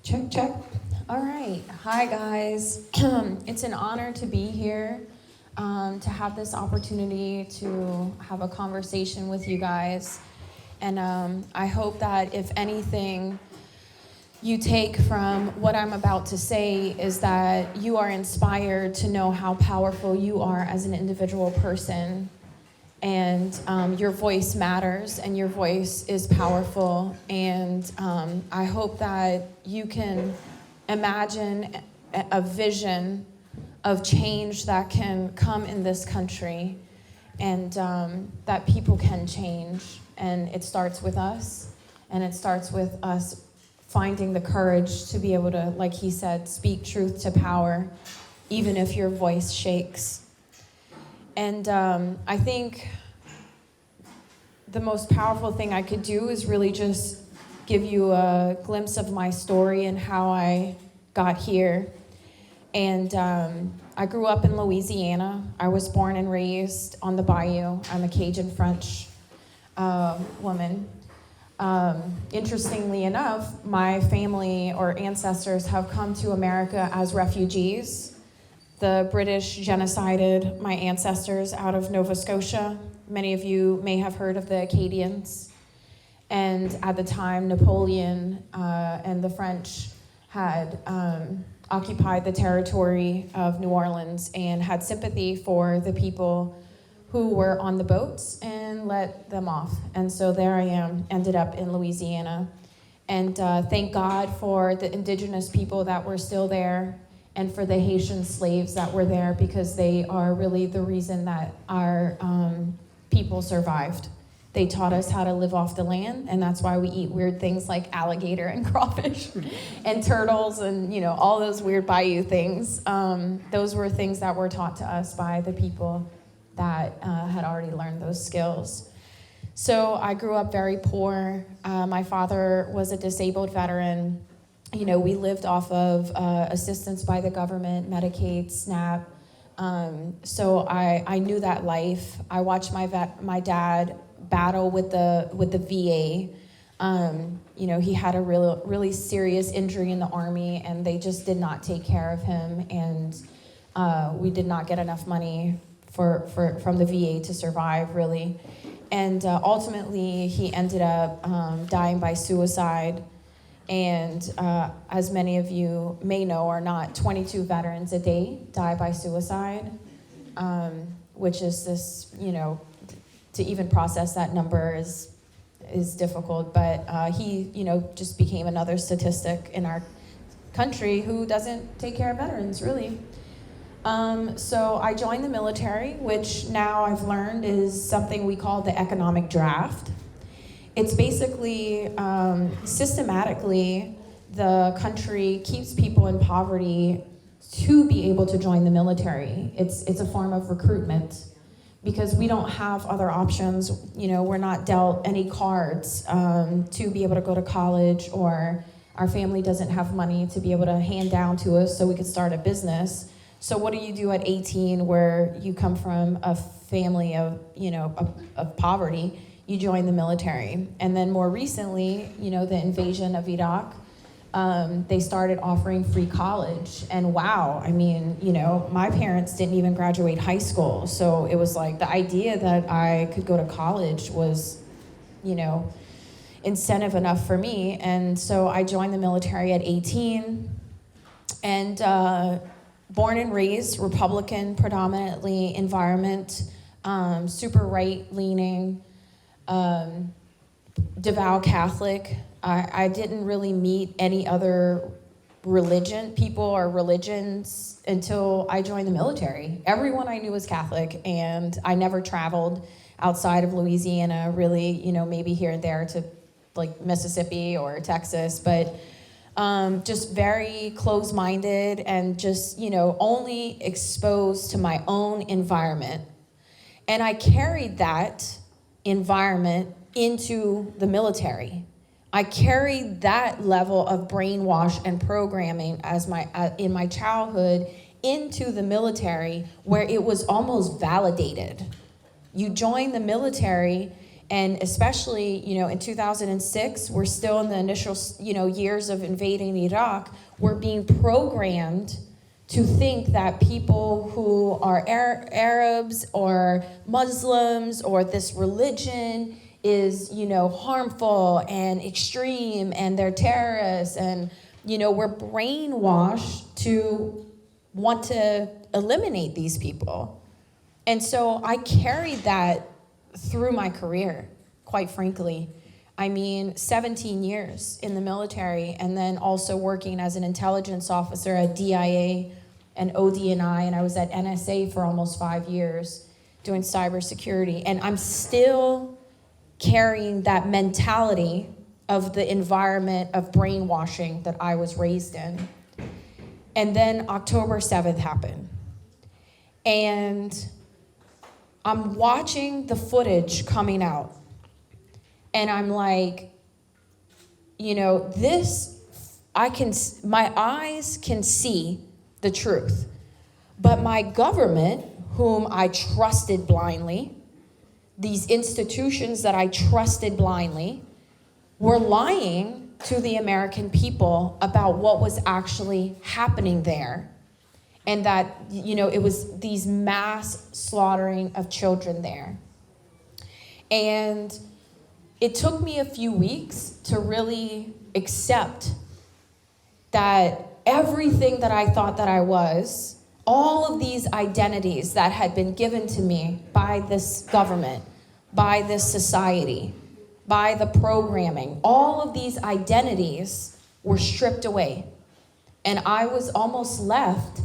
Check, check. All right. Hi, guys. It's an honor to be here, to have this opportunity to have a conversation with you guys. And I hope that if anything you take from what I'm about to say is that you are inspired to know how powerful you are as an individual person. And your voice matters, and your voice is powerful. And I hope that you can imagine a vision of change that can come in this country, and that people can change. And it starts with us, and it starts with us finding the courage to be able to, like he said, speak truth to power, even if your voice shakes. And I think the most powerful thing I could do is really just give you a glimpse of my story and how I got here. And I grew up in Louisiana. I was born and raised on the bayou. I'm a Cajun French woman. Interestingly enough, my family or ancestors have come to America as refugees. The British genocided my ancestors out of Nova Scotia. Many of you may have heard of the Acadians. And at the time, Napoleon and the French had occupied the territory of New Orleans and had sympathy for the people who were on the boats and let them off. And so there I am, ended up in Louisiana. And thank God for the indigenous people that were still there, and for the Haitian slaves that were there, because they are really the reason that our people survived. They taught us how to live off the land, and that's why we eat weird things like alligator and crawfish and turtles and, you know, all those weird bayou things. Those were things that were taught to us by the people that had already learned those skills. So I grew up very poor. My father was a disabled veteran. You know, we lived off of assistance by the government, Medicaid, SNAP. So I knew that life. I watched my dad battle with the VA. You know, he had a really serious injury in the Army, and they just did not take care of him, and we did not get enough money from the VA to survive, really. And ultimately, he ended up dying by suicide. And as many of you may know or not, 22 veterans a day die by suicide, which is this, you know, to even process that number is difficult. But he, you know, just became another statistic in our country who doesn't take care of veterans, really. So I joined the military, which now I've learned is something we call the economic draft. It's basically, systematically, the country keeps people in poverty to be able to join the military. It's a form of recruitment, because we don't have other options. You know, we're not dealt any cards to be able to go to college, or our family doesn't have money to be able to hand down to us so we could start a business. So what do you do at 18 where you come from a family of, you know, of poverty? You join the military. And then more recently, you know, the invasion of Iraq, they started offering free college. And wow, I mean, you know, my parents didn't even graduate high school. So it was like the idea that I could go to college was, you know, incentive enough for me. And so I joined the military at 18, and born and raised Republican predominantly environment, super right-leaning, devout Catholic. I didn't really meet any other people or religions until I joined the military. Everyone I knew was Catholic, and I never traveled outside of Louisiana, really, you know, maybe here and there to like Mississippi or Texas, but just very close-minded and just, you know, only exposed to my own environment. And I carried that environment into the military. I carried that level of brainwash and programming in my childhood into the military, where it was almost validated. You join the military And especially, in 2006, we're still in the initial, years of invading Iraq. We're being programmed to think that people who are Arabs or Muslims or this religion is, harmful and extreme and they're terrorists. And, we're brainwashed to want to eliminate these people. And so I carried that through my career, quite frankly. 17 years in the military, and then also working as an intelligence officer at DIA and ODNI, and I was at NSA for almost 5 years doing cybersecurity. And I'm still carrying that mentality of the environment of brainwashing that I was raised in. And then October 7th happened. And I'm watching the footage coming out. And I'm like, my eyes can see the truth. But my government, whom I trusted blindly, these institutions that I trusted blindly, were lying to the American people about what was actually happening there. And that, it was these mass slaughtering of children there. And it took me a few weeks to really accept that everything that I thought that I was, all of these identities that had been given to me by this government, by this society, by the programming, all of these identities were stripped away. And I was almost left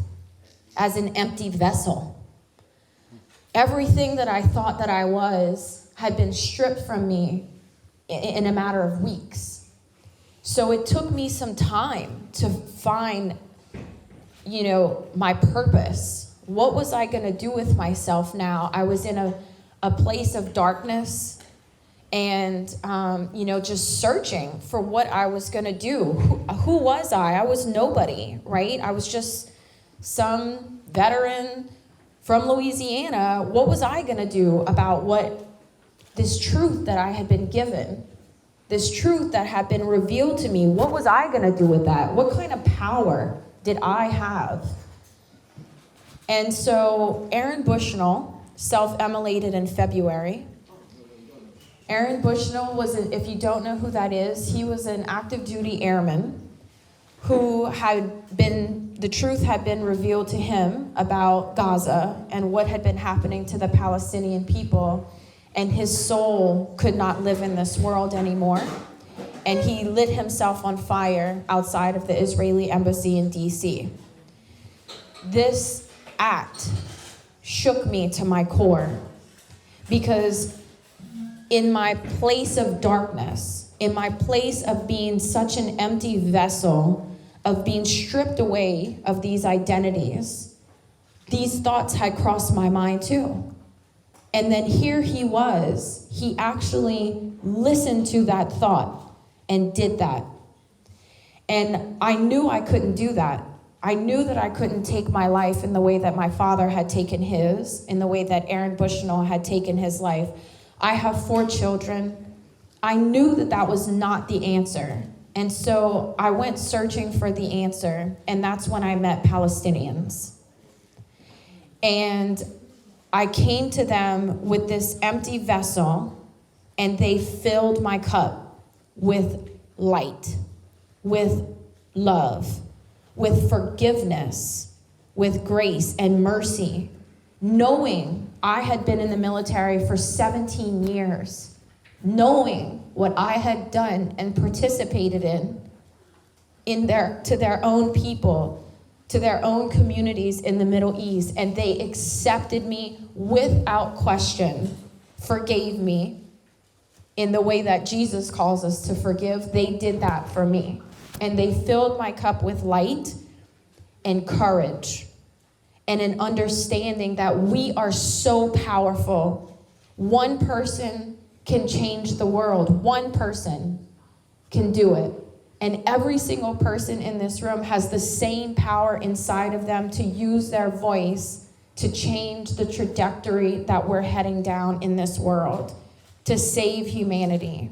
as an empty vessel. Everything that I thought that I was had been stripped from me in a matter of weeks. So it took me some time to find, my purpose. What was I going to do with myself now? I was in a place of darkness and, just searching for what I was going to do. Who was I? I was nobody, right? I was just some veteran from Louisiana. What was I going to do about this truth that I had been given, this truth that had been revealed to me? What was I going to do with that? What kind of power did I have? And so Aaron Bushnell self-immolated in February. Aaron Bushnell if you don't know who that is, he was an active duty airman who the truth had been revealed to him about Gaza and what had been happening to the Palestinian people. And his soul could not live in this world anymore. And he lit himself on fire outside of the Israeli embassy in DC. This act shook me to my core, because in my place of darkness, in my place of being such an empty vessel, of being stripped away of these identities, these thoughts had crossed my mind too. And then here he actually listened to that thought and did that. And I knew I couldn't do that. I knew that I couldn't take my life in the way that my father had taken his, in the way that Aaron Bushnell had taken his life. I have 4 children. I knew that was not the answer. And so I went searching for the answer, and that's when I met Palestinians. And I came to them with this empty vessel, and they filled my cup with light, with love, with forgiveness, with grace and mercy, knowing I had been in the military for 17 years, knowing what I had done and participated to their own people, to their own communities in the Middle East, and they accepted me without question, forgave me in the way that Jesus calls us to forgive. They did that for me, and they filled my cup with light and courage and an understanding that we are so powerful. One person can change the world. One person can do it. And every single person in this room has the same power inside of them to use their voice to change the trajectory that we're heading down in this world. to save humanity.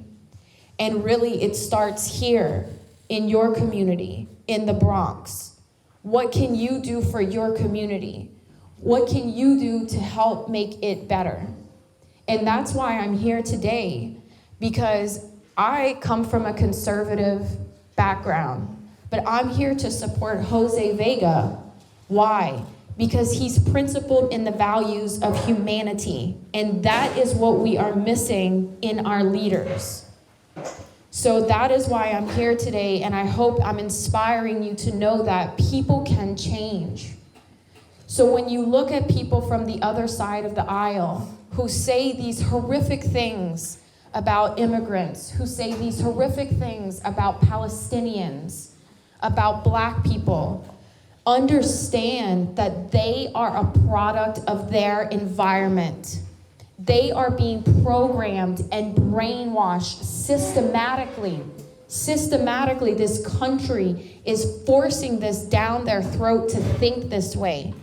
And really, it starts here in your community, in the Bronx. What can you do for your community? What can you do to help make it better? And that's why I'm here today, because I come from a conservative background, but I'm here to support Jose Vega. Why? Because he's principled in the values of humanity, and that is what we are missing in our leaders. So that is why I'm here today, and I hope I'm inspiring you to know that people can change. So when you look at people from the other side of the aisle who say these horrific things about immigrants, who say these horrific things about Palestinians, about Black people, understand that they are a product of their environment. They are being programmed and brainwashed systematically. Systematically, this country is forcing this down their throat to think this way.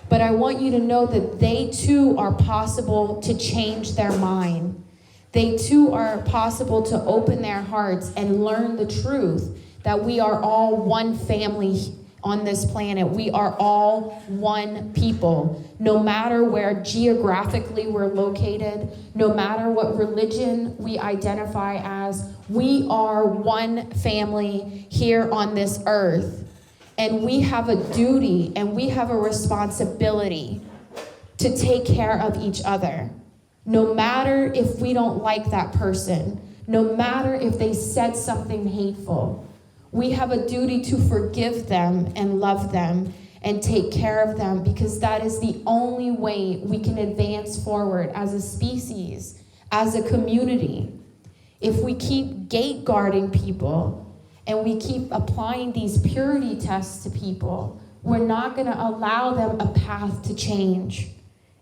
But I want you to know that they too are possible to change their mind. They too are possible to open their hearts and learn the truth that we are all one family on this planet. We are all one people. No matter where geographically we're located, no matter what religion we identify as, we are one family here on this earth. And we have a duty and we have a responsibility to take care of each other. No matter if we don't like that person, no matter if they said something hateful, we have a duty to forgive them and love them and take care of them, because that is the only way we can advance forward as a species, as a community. If we keep gate guarding people and we keep applying these purity tests to people, we're not going to allow them a path to change.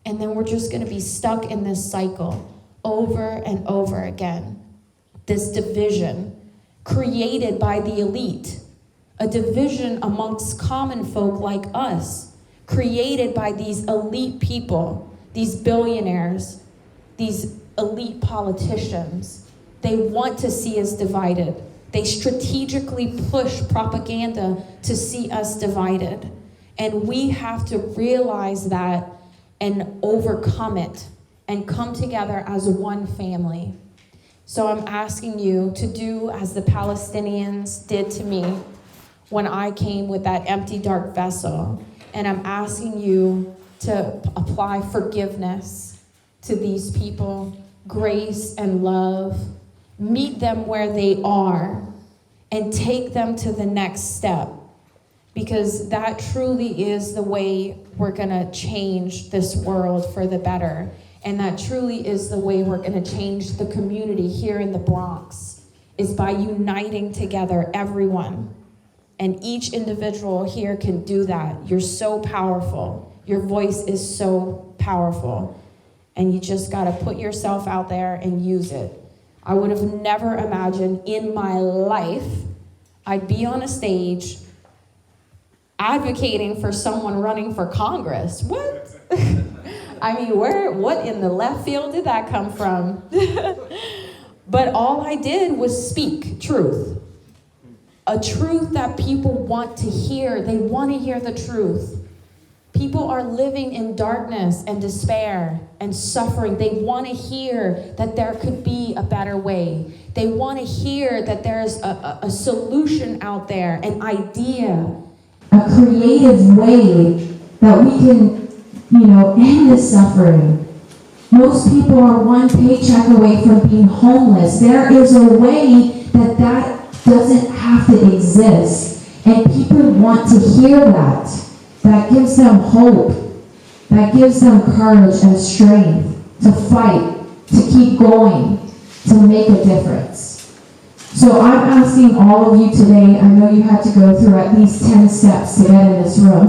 And then we're just going to be stuck in this cycle over and over again. This division created by the elite, a division amongst common folk like us, created by these elite people, these billionaires, these elite politicians. They want to see us divided. They strategically push propaganda to see us divided. And we have to realize that and overcome it and come together as one family. So I'm asking you to do as the Palestinians did to me when I came with that empty, dark vessel. And I'm asking you to apply forgiveness to these people, grace and love. Meet them where they are and take them to the next step, because that truly is the way we're gonna change this world for the better. And that truly is the way we're gonna change the community here in the Bronx, is by uniting together everyone. And each individual here can do that. You're so powerful. Your voice is so powerful. And you just gotta put yourself out there and use it. I would have never imagined in my life I'd be on a stage advocating for someone running for Congress. What? I mean, what in the left field did that come from? But all I did was speak truth. A truth that people want to hear. They want to hear the truth. People are living in darkness and despair and suffering. They want to hear that there could be a better way. They want to hear that there's a solution out there, an idea, a creative way that we can, end this suffering. Most people are one paycheck away from being homeless. There is a way that doesn't have to exist. And people want to hear that. That gives them hope. That gives them courage and strength to fight, to keep going, to make a difference. So I'm asking all of you today, I know you had to go through at least 10 steps to get in this room.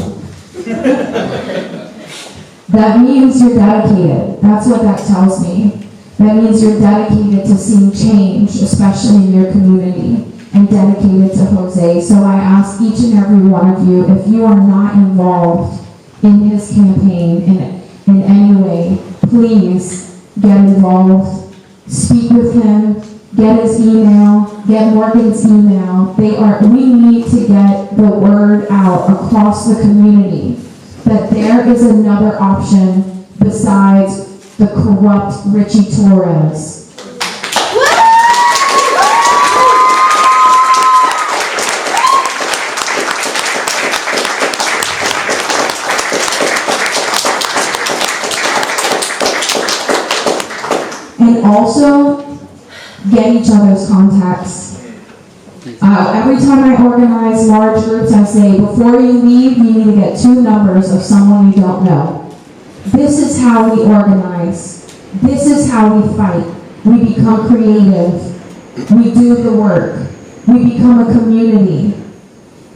That means you're dedicated. That's what that tells me. That means you're dedicated to seeing change, especially in your community, and dedicated to Jose. So I ask each and every one of you, if you are not involved in his campaign in any way, please get involved. speak with him, get his email, get Morgan's email. We need to get the word out across the community that there is another option besides the corrupt Richie Torres. And also, get each other's contacts. Every time I organize large groups, I say, before you leave, you need to get 2 numbers of someone you don't know. This is how we organize. This is how we fight. We become creative. We do the work. We become a community.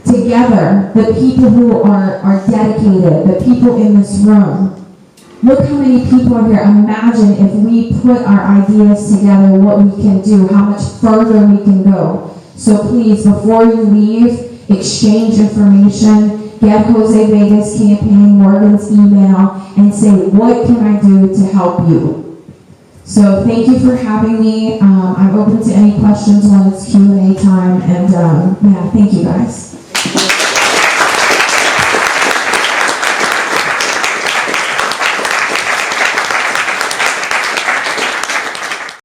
Together, the people who are dedicated, the people in this room. Look how many people are here. Imagine if we put our ideas together, what we can do, how much further we can go. So please, before you leave, exchange information, get Jose Vega's campaign, Morgan's email, and say, what can I do to help you? So thank you for having me. I'm open to any questions when it's Q&A time, and yeah, thank you guys.